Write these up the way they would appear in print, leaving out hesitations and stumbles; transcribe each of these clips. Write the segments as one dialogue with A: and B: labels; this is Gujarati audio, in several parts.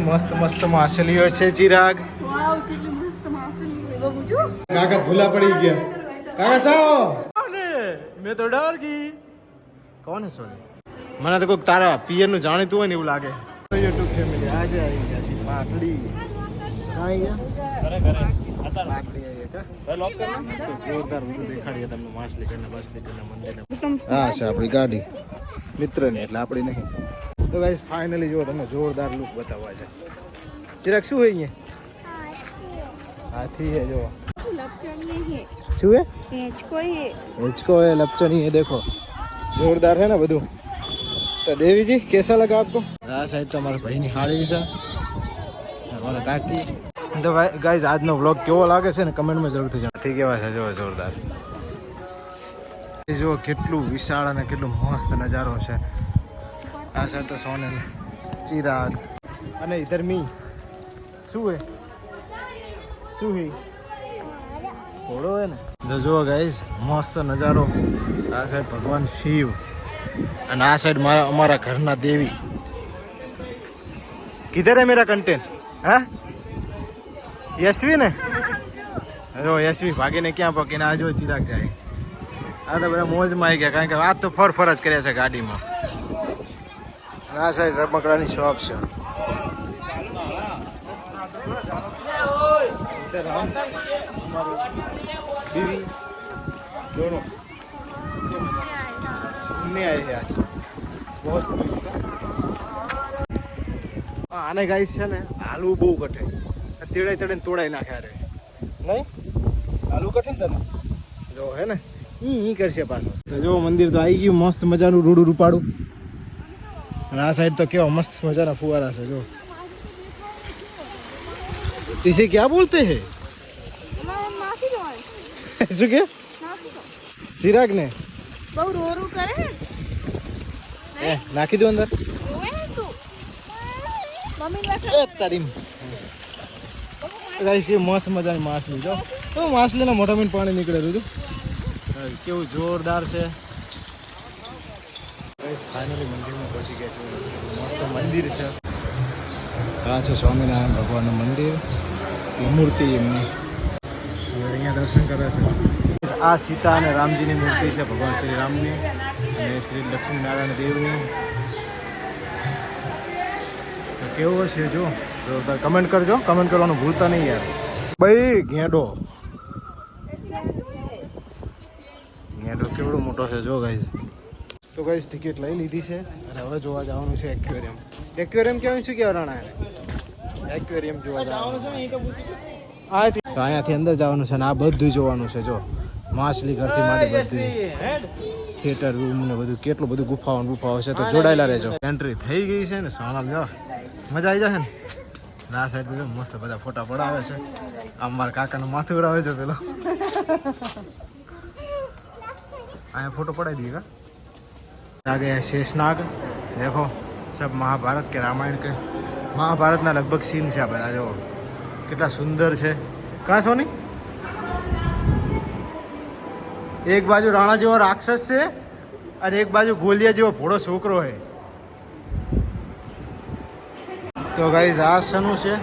A: મસ્ત મસ્ત માછલીઓ છે ચિરાગ.
B: વાવ કેટલી મસ્ત માછલી છે બાબુ જો.
A: કાકા ભૂલા પડી ગયા. કાકા જાઓ. મેં તો ડર ગઈ. કોણ હે સોની? મને તો કોઈ તારા પિયર નું જાણીતું હોય ને એવું લાગે. યુટ્યુબ ફેમિલી આજે આવી ગયા છે પાટડી. આવી ગયા ઘરે ઘરે પાટડી આવી કા લોક કર જોરદાર બધું દેખાડીએ તમને માછલી કરીને મંદિર. હા છે આપણી ગાડી મિત્રની એટલે આપણી નહીં. તો ગાઈસ ફાઇનલી જો તમને જોરદાર લુક બતાવવા છે. ચિરાગ શું હોય અહીંયા? હાથી है जो
B: લપચણી હે
A: શું है
B: હેચકો હે
A: हिचको है लपचनी है देखो जोरदार है ना બધું. तो देवी जी कैसा लगा आपको? આ સાઈડ તો અમારા ભાઈની હાડી છે અમારા કાકી. તો ગાઈઝ આજનો વ્લોગ કેવો લાગે છે ને કમેન્ટમાં જરૂરથી જણાવજો. કેવા છે જો જોરદાર. જો કેટલું વિશાળ અને કેટલું મસ્ત નજારો છે. આ સાઈડ તો સોનલ ચિરાગ અને ઇધર મી શું હે શું હે ઘોડો હે ને. તો જો ગાઈઝ મસ્ત નજારો. આ સાઈડ ભગવાન શિવ અને આ સાઈડ અમારા ઘરના દેવી. કિધર હે મેરા કંટેન્ટ? હા યશવી ને જો યશવી ભાગીને ક્યાં પકીને આ જો ચિરાગ જાય. આ તો બધા મોજમાં આવી ગયા કારણ કે આ તો ફર જ કર્યા છે ગાડીમાં. આ સાઈડ રમકડાની શોપ છે. बीवी दोनों घूमने आए हैं आज बहुत. આને ગાઈસ છે ને આલુ બહુ કઠે તેડાઈ તોડાઈ નાખ્યા રે નહીં. આલુ કઠે ને તને જો હે ને ઈ કરશે પાછો. તો જો મંદિર તો આવી ગયું મસ્ત મજાનું રૂડું રૂપાડું. અને આ સાઈડ તો કેવા મસ્ત મજાના ફુવારા છે જો. इसे क्या बोलते हैं? શું કે ચિરાગ ને
B: બહુ રોરું કરે
A: એ નાખી દો અંદર.
B: રોવે ને તું મમ્મી
A: એ તારી ગાઈસ એ મસ્ત મજાની માછલી જો. તો માછલીના મોઢામાં પાણી નીકળે રહ્યું કેવું જોરદાર છે. ગાઈસ ફાઇનલી મંદિરમાં પહોંચી ગયા છે. મસ્ત મંદિર છે. આ છે સ્વામિનારાયણ ભગવાનનું મંદિર. મૂર્તિ એમની અહીંયા દર્શન કરે છે. આ સીતા અને રામજીની મૂર્તિ છે ભગવાન શ્રી રામની અને શ્રી લક્ષ્મીનારાયણ દેવની. તો કેવો છે જો કમેન્ટ કરજો. કમેન્ટ કરવાનું ભૂલતા નહીં યાર. ભાઈ ઘેડો કેવડો મોટો છે જો ગાઈઝ. તો ગાઈઝ ટિકિટ લઈ લીધી છે અને હવે જોવા જવાનું છે એક્વેરિયમ. એક્વેરિયમ કહેવાય શું કહેવાય રાણા? એક્વેરિયમ જોવા જવાનું છે. તો અહીંયાથી અંદર જવાનું છે અને આ બધું જોવાનું છે જો. માછલી ઘરથી માંડી બધું થિયેટર રૂમ ને બધું કેટલું બધું ગુફાઓ છે. તો જોડાયેલા રહેજો. એન્ટ્રી થઈ ગઈ છે ને સોનલ જો મજા આવી જશે ને. ના સાઈડ જો મસ્ત બધા ફોટા પડાવે છે. આમ મારા કાકાનું માથું ઉડાવે છે પેલો. અહીંયા ફોટો પડાવી દઈએ કા. आगे है शेषनाग. देखो सब महाभारत के रामायण के महाभारतना लगभग सीन છે આ બધા જો. કેટલા સુંદર છે. કાં સોની એક બાજુ રાણા જેવો રાક્ષસ છે અને એક બાજુ ગોલિયા જેવો ભોળો છોકરો છે. तो गाइस આ શનું છે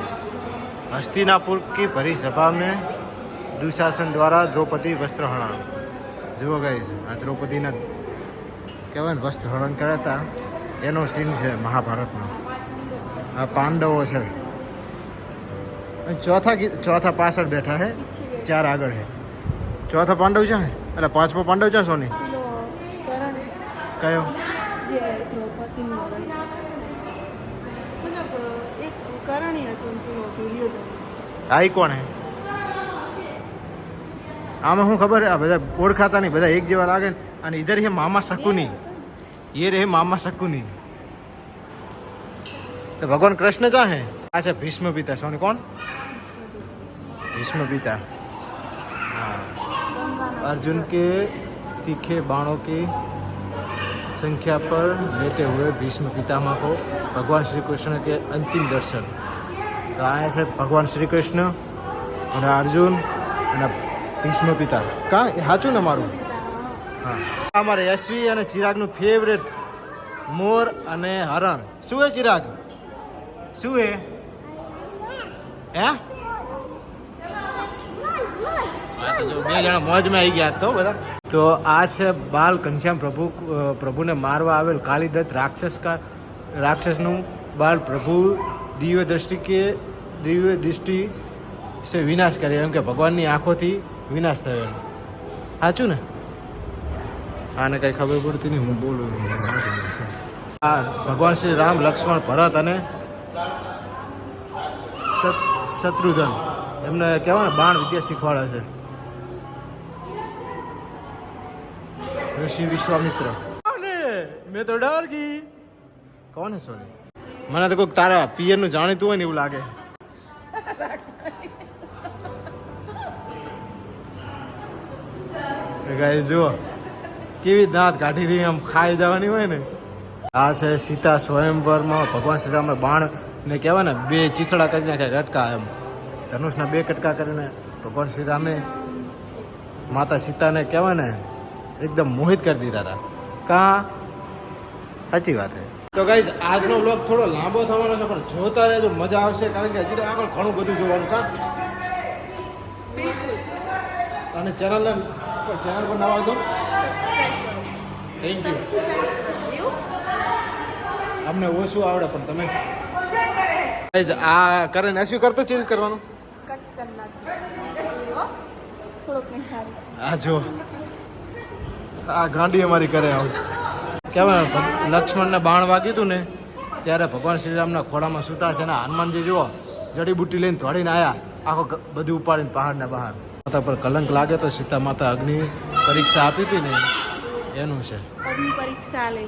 A: હસ્તિનાપુર की भरी सभा में दुशासन द्वारा द्रौपदी वस्त्र हरण. જુઓ ગાइस આ દ્રૌપદીના કહેવાય ને વસ્ત્ર હરણ કર્યા હતા એનો સીન છે મહાભારતનો. આ પાંડવો છે. ચોથા પાછળ બેઠા હે 4 આગળ હે. ચોથા પાંડવ છે એટલે 5મો પાંડવ છે સોની કયો? આ કોણ હે? આમાં શું ખબર હે આ બધા ઓળખાતા નહીં. બધા એક જેવા લાગે અને ઇધર હે મામા શકુની. ये रहे मामा शकुनी. तो भगवान कृष्ण क्या है? अच्छा भीष्म पिता. सोनी कौन? भीष्म पिता. हाँ अर्जुन के तीखे बाणों की संख्या पर लेटे हुए भीष्म पितामह को भगवान श्री कृष्ण के अंतिम दर्शन. तो आए थे भगवान श्री कृष्ण और अर्जुन और भीष्म पिता. कहाँ हाचू ने मारू? हाँ અમારે યશવી અને ચિરાગનું ફેવરેટ મોર અને હરણ. શું હે ચિરાગ? શું હે? હે હા તો જો બે જણા મોજમાં આવી ગયા તો બધા. તો આ છે બાલ ઘનશ્યામ પ્રભુને મારવા આવેલ કાલિદત્ત રાક્ષસનું બાલ પ્રભુ દિવ્ય દૃષ્ટિ સે વિનાશ કર્યો, એમ કે ભગવાનની આંખોથી વિનાશ થયો એનો. સાચું ને? આને કઈ ખબર પડતી નહીં, હું બોલું. આ ભગવાન શ્રી રામ, લક્ષ્મણ, ભરત અને શત્રુઘ્ન એમને કહેવાય ને બાણ વિદ્યા શીખવાડે છે. ઋષિ વિશ્વામિત્ર. મેં તો ડર ગઈ. કોણ હે સોની? મને તો કોઈક તારા પિયર નું જાણીતું હોય ને એવું લાગે. ગાઈસ જુઓ કેવી દાંત કાઢી રહી, આમ ખાઈ જવાની હોય ને. આ છે સીતા સ્વયંવરમાં ભગવાન શ્રી રામે બાણ ને કહેવાય ને બે ચીચડા કરી નાખ્યા, કટકા એમ ધનુષના બે કટકા કરીને ભગવાન શ્રી રામે માતા સીતાને કહેવાય ને એકદમ મોહિત કરી દીધા હતા. કા સાચી વાત છે. તો ગાઈઝ આજનો વ્લોગ થોડો લાંબો થવાનો છે, પણ જોતા રહેજો, મજા આવશે, કારણ કે હજી આગળ ઘણું બધું જોવાનું. કા અને ચેનલ પર નવા દો. Thank you. અમને ઓછું આવડે પણ તમે ગાઈઝ આ કરે ને શું કરતો ચેન્જ કરવાનું.
B: કટ કરના થોડોક નહીં સારું.
A: આ જો આ ગાંડી અમારી કરે આવું કહેવાય. લક્ષ્મણને બાણ વાગ્યું હતું ને ત્યારે ભગવાન શ્રીરામના ખોળામાં સૂતા છે ને હનુમાનજી જુઓ જડીબુટ્ટી લઈને દોડીને આવ્યા, આખો બધું ઉપાડીને પહાડને બહાર. માતા પર કલંક લાગે તો સીતા માતા અગ્નિ પરીક્ષા આપી હતી ને એનું છે.
B: અગ્નિ પરીક્ષા લે.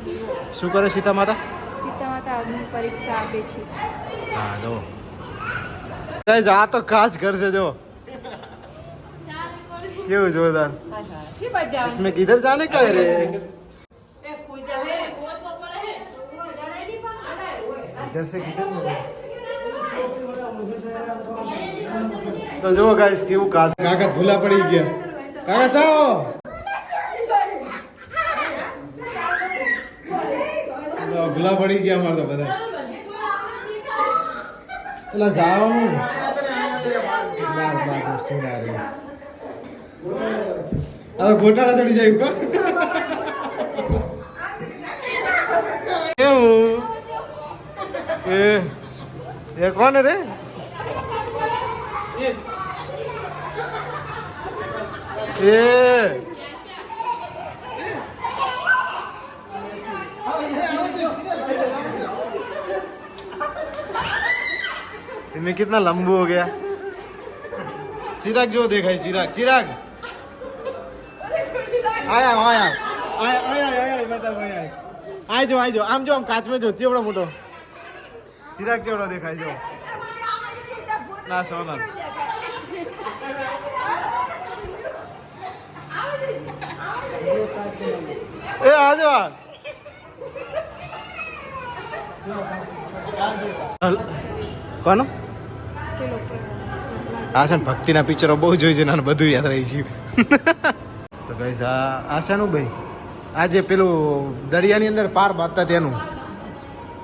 A: શું કરે સીતા માતા?
B: સીતા માતા અગ્નિ પરીક્ષા આપે છે.
A: હા જો ગાઈઝ આ તો ખાસ ઘર છે જો કેવું જોરદાર. इसमें किधर जाने का है रे? इधर से किधर? તો જો ગાઈસ કેવું કાકા ભૂલા પડી ગયા. કાકા ચાઓ ભૂલા પડી ગયા અમારે તો બધા. પેલા જાવાનું આ ગોટાળા ચડી જાય કા કેવું એ કોણ રે? इनमें कितना लंबू हो गया. चिराग जो देखा है, चिराग आया बता आय जो आम जो आम काच में जो चेवड़ो मोटो चिराग चेवड़ो देखाय जो ना सोनल ए आजो કોનો આ છે ને ભક્તિના પિક્ચરો બહુ જોઈ છે ને બધું યાદ રહી છે. તો ગાઈસ આ શાનું ભાઈ આ જે પેલું દરિયાની અંદર પાર બાંધતા તેનું.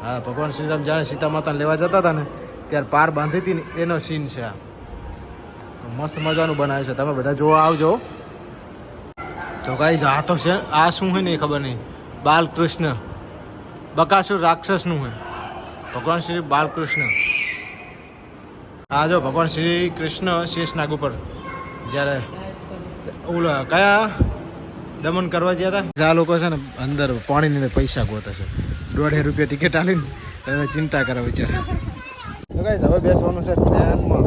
A: હા ભગવાન શ્રીરામ જાણે સીતા માતાને લેવા જતા હતા ને ત્યારે પાર બાંધી હતી ને એનો સીન છે આ. મસ્ત મજાનું બનાવ્યું છે, તમે બધા જોવા આવજો. તો ગાઈસ આ તો છે આ શું હોય ને એ ખબર નહીં. બાલકૃષ્ણ બકાસુર રાક્ષસનું હોય. ભગવાન શ્રી બાલકૃષ્ણ. આ જો ભગવાન શ્રી કૃષ્ણ શેષનાગ ઉપર જ્યારે ઓલા કયા દમન કરવા ગયા હતા. આ લોકો છે ને અંદર પાણીની અંદર પૈસા ગોતે છે. 1.5 રૂપિયા ટિકિટ આલીને તમે ચિંતા કરો વિચાર. તો ગાઈસ હવે બેસવાનું છે ટ્રેનમાં.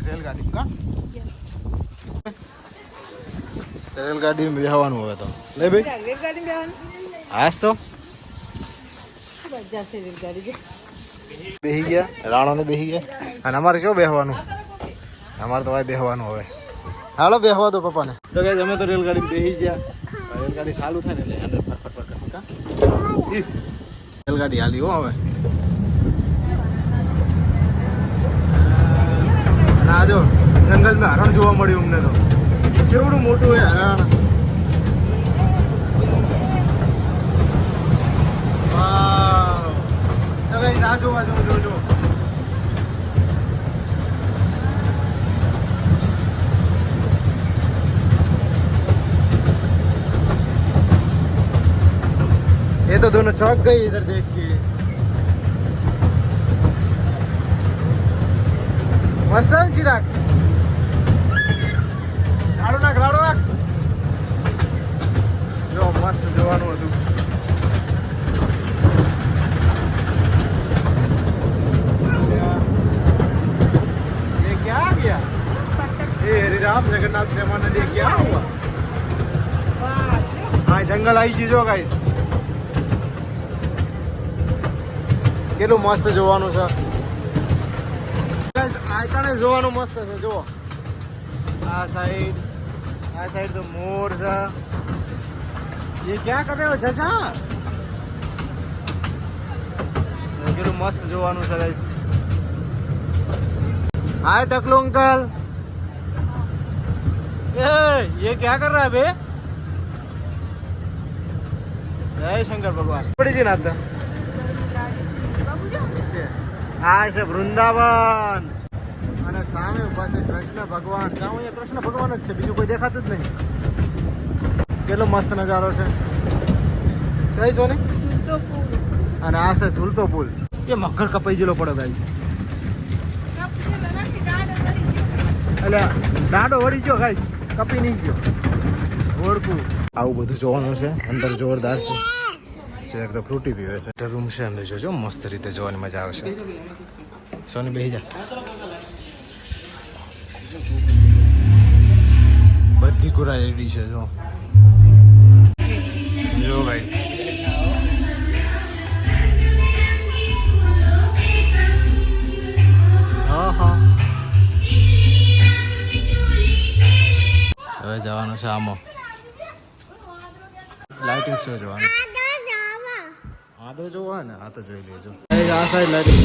A: રેલગાડી કા રેલગાડીમાં બેસવાનું હવે તો લે ભાઈ રેલગાડી બેસવાનું. હાસ તો બેસી ગયા રાણોને બેસી ગયા અને અમારે શું બેસવાનું? અમારે તો ભાઈ બેસવાનું હવે. હાલો બેસવા દો પપ્પાને. તો ગાઈસ અમે તો રેલગાડી બેસી ગયા. રેલગાડી ચાલુ થાય ને એટલે અંદર ફટફટ રેલગાડી હાલી હો હવે. અને આ જો જંગલમાં હરણ જોવા મળ્યું અમને તો. કેવડું મોટું હોય હરણ. વાવ. તો ગાઈસ આ જો तो दोनों चौक गई इधर देख के। मस्त है चिराग। राडो नाख जो मस्त જોવાનું હતું। ये क्या आ गया? ये हरिराम जगन्नाथ प्रेमानंद ये क्या हुआ? हाँ जंगल आई चीजो गाइस। કેટલું મસ્ત જોવાનું છે ગાઈસ। આઈકણે જોવાનું મસ્ત છે જો। આ સાઈડ તો મોર છે। ये क्या कर रहे हो चाचा? કેટલું મસ્ત જોવાનું છે ગાઈસ। हाय टकलू अंकल। ये क्या कर रहा है बे? जय शंकर भगवान। पड़ी जी नाथ આ છે વૃંદાવન અને સામે ઉભા છે કૃષ્ણ ભગવાન। જાઉં અહીંયા કૃષ્ણ ભગવાન જ છે, બીજું કોઈ દેખાતું જ નહીં। કેટલો મસ્ત નજારો છે। કઈ છો ને? અને આ છે ઝૂલતો પુલ। એ મકર કપાઈ ગયેલો પડે ભાઈ। એટલે દાડો વળી ગયો ભાઈ, કપી નહીં ગયો ઓળખું। આવું બધું જોવાનું છે અંદર, જોરદાર છે। તો ફ્રૂટી પીવે છે। રૂમ છે અંદર, જોજો મસ્ત રીતે જોવાની મજા આવશે। સોની બેહી જા। બધી કુરા રેડી છે જો ગાઈસ। હા હવે જવાનું છે આમાં લાઇટિંગ શો જોવાનું। આ તો જોવા ને, આ તો જોઈ લેજો। આ સાઈડ લાઈટિંગ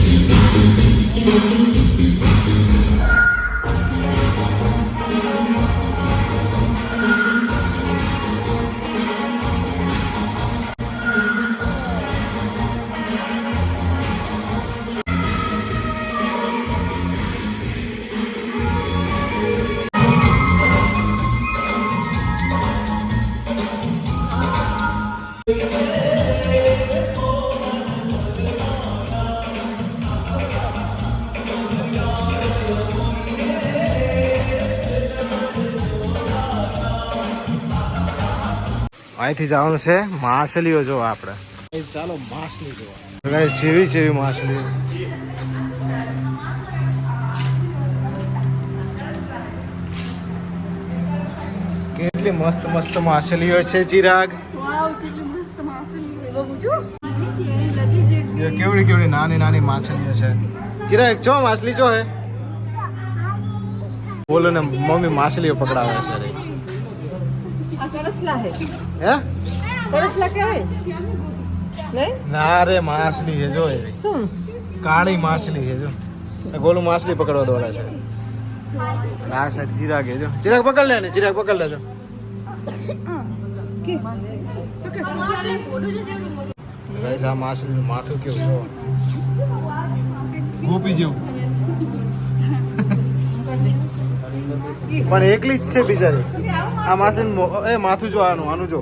A: અહીંથી જવાનું છે માછલીઓ જોવા આપણે। ચાલો માછલી જોવા। જેવી માછલી। કેટલી મસ્ત મસ્ત માછલીઓ છે ચિરાગ। કેવડી નાની નાની માછલીઓ છે ચિરાગ। જો માછલી જો હે બોલો ને મમ્મી માછલીઓ પકડાવે છે। હે ના રે માછલી છે જો, એવી કાળી માછલી છે જો। ગોલું માછલી પકડવા દોડે છે। આ સાઈડ ચિરાગ છે જો। ચિરાગ પકડ લે ને, ચિરાગ પકડ લેજો। ગાઈસ આ માછલીનું માથું કેવું જો, ગોપી જેવું। પણ એકલી જ છે બિચારી આ માછલી। એ માથું જો આનું જો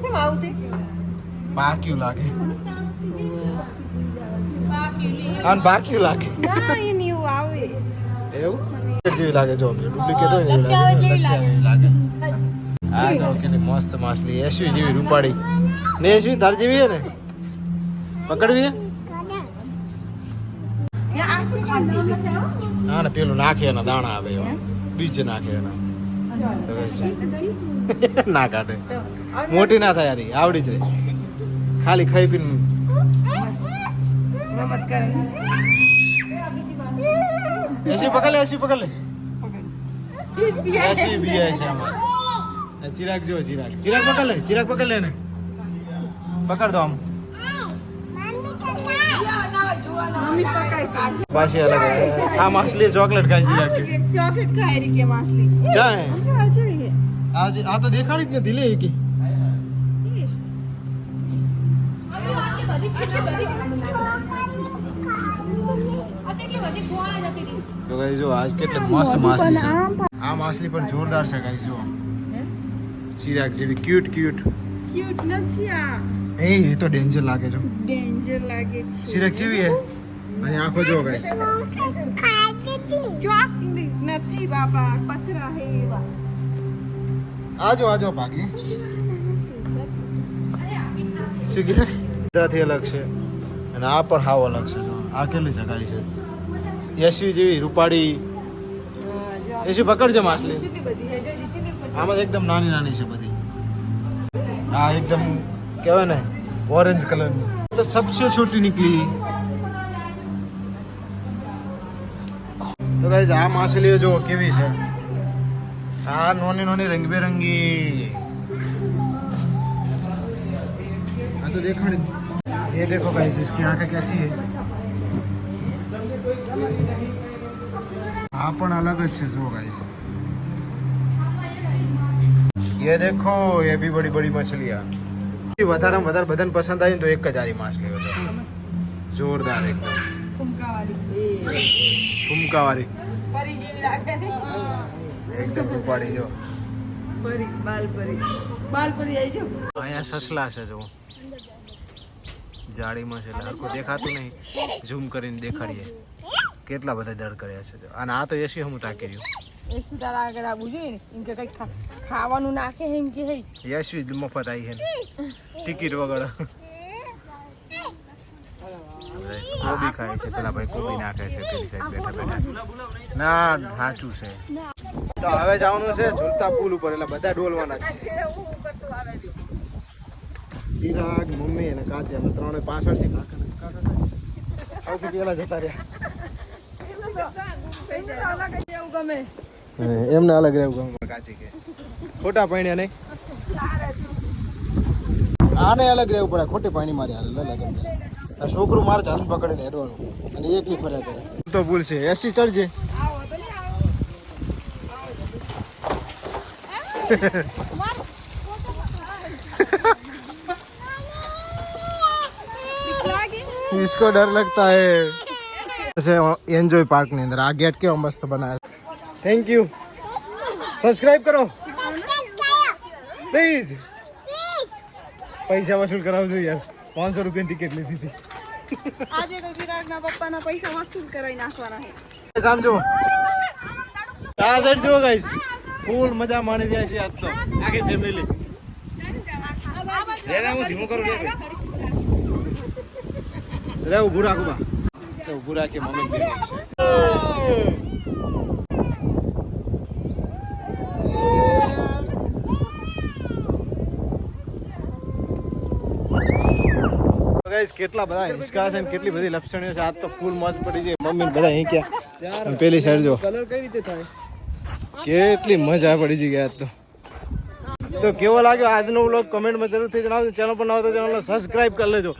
A: બાક્યું લાગે। આન બાક્યું લાગે એવું જેવી લાગે જો, ડુપ્લિકેટ હોય ને એવી લાગે। આ જો કેટલી મસ્ત માછલી, એસવી જેવી રૂપાળી ને। એસવી તાર જેવી હે ને, પકડવી હા ને। પેલું નાખે એના દાણા આવે, બીજ નાખે એના ના કાઢે। મોટી ના થાય યારી, આવડી જ રહે। ખાલી ખાઈ પીને એસી પકડ લે, એસી પકડ લે। એસી બી છે આમાં। ચિરાગ જો, ચિરાગ પકડ લે, ચિરાગ પકડ લે ને, પકડ દો આમ। પાછી અલગ આ માછલી ચોકલેટ ખાય ચિરાગ।
B: ચોકલેટ ખાઈ રહી કે માછલી
A: ચાય આજે આ તો દેખાડી જ નથી લે કે। તો ગાઈસ જો આજ કેટલી મસ્ત માછલી છે। આ માછલી પણ જોરદાર છે ગાઈસ જો, ચિરાગ જેવી ક્યુટ
B: નથી આ
A: એ તો ડેન્જર લાગે છે
B: ડેન્જર લાગે છે
A: સિરક જેવી હે અને આંખો જો ગાઈસ
B: ચોક નથી બાપા પથરા હે એવા
A: આજો ભાગી સિગરે બધાથી અલગ છે અને આ પણ હાવ અલગ છે જો આ કેટલી જગાઈ છે યશવી જેવી રૂપાળી યશવી પકડજે માછલી
B: કેટલી બધી હે જો કેટલી બધી
A: આમાં એકદમ નાની છે બધી આ એકદમ કહેવાય ને ઓરેન્જ કલરની તો સબસે છોટી નીકળી તો ગાઈસ આ માછલીઓ જો કેવી છે આ નોની રંગબેરંગી આ તો દેખાડી ये देखो गाइस इसकी आंखें कैसी है આ પણ અલગ જ છે જો गाइस ये देखो ये भी बड़ी बड़ी मछलियां વધારેમાં વધારે બધાને પસંદ આવી તો એક જ આરી માછલી હોય જોરદાર એકદમ ફૂમકાવાળી
B: પરી જેવી લાગે ને
A: એકદમ ઉપાડી જો
B: પરી બાલ પરી આવી જો
A: અહીંયા સસલા છે જો જાળીમાં છે એટલે હરખું દેખાતું નહીં ઝૂમ કરીને દેખાડીએ કેટલા બધા દળ કર્યા છે જો. અને આ તો એસી હું તાકી રહ્યું
B: એ શું તારા આગળ આવું જોઈએ ને એમ કે કઈ ખાવાનું નાખે એમ કે હે
A: યશવી જ મફત આવી છે ને ટિકિટ વગર કોબી ખાય છે પેલા ભાઈ કોબી નાખે છે પેલી સાઈડ બેઠા ના સાચું છે તો હવે જવાનું છે ઝૂલતા પુલ ઉપર એટલે બધા ડોલવાના છે ચિરાગ મમ્મી અને કાચે અમે ત્રણે પાછળ છે સૌથી પહેલા જતા રહ્યા
B: ગમે
A: એમને અલગ રહેવું ગમે કાચી કે ખોટા પાણી નહીં આને અલગ રહેવું પડે ખોટી પાણી મારી હાલે લગન આ છોકરું મારે ચાલીને પકડીને હેડવાનું અને એકલી ફર્યા કરે તો ભૂલ છે એસી ચડજે इसको डर लगता है जैसे एंजॉय पार्क ની અંદર આ ગેટ કેવો મસ્ત બનાવ્યો થેન્ક યુ સબસ્ક્રાઇબ કરો પ્લીઝ પૈસા વસૂલ કરાવજો યાર 500 રૂપિયાની ટિકિટ લીધી હતી
B: આજે તો ચિરાગના પપ્પાના પૈસા વસૂલ કરાવી નાખવાના છે
A: સમજો આ સાઈડ જો ગાઈસ ફૂલ મજા માણી રહ્યા છે આજ તો આખી ફેમિલી રે હું ધીમું કરું રે ઉભું રાખું બા તો ઉભું રાખી મમ્મી બે છે ગાઈસ કેટલા બધા હિંચકા છે કેટલી બધી લપસણીઓ છે આજ તો ફૂલ મસ્ત પડી છે મમ્મી બધા અહીં ક્યાં પેલી સાઈડ જો
B: કલર કઈ રીતે થાય
A: કેટલી મજા પડી છે આજ તો કેવો લાગ્યો આજનો વ્લોગ કમેન્ટમાં જરૂરથી જણાવજો ચેનલ પર ન હોય તો ચેનલને સબસ્ક્રાઇબ કરી લેજો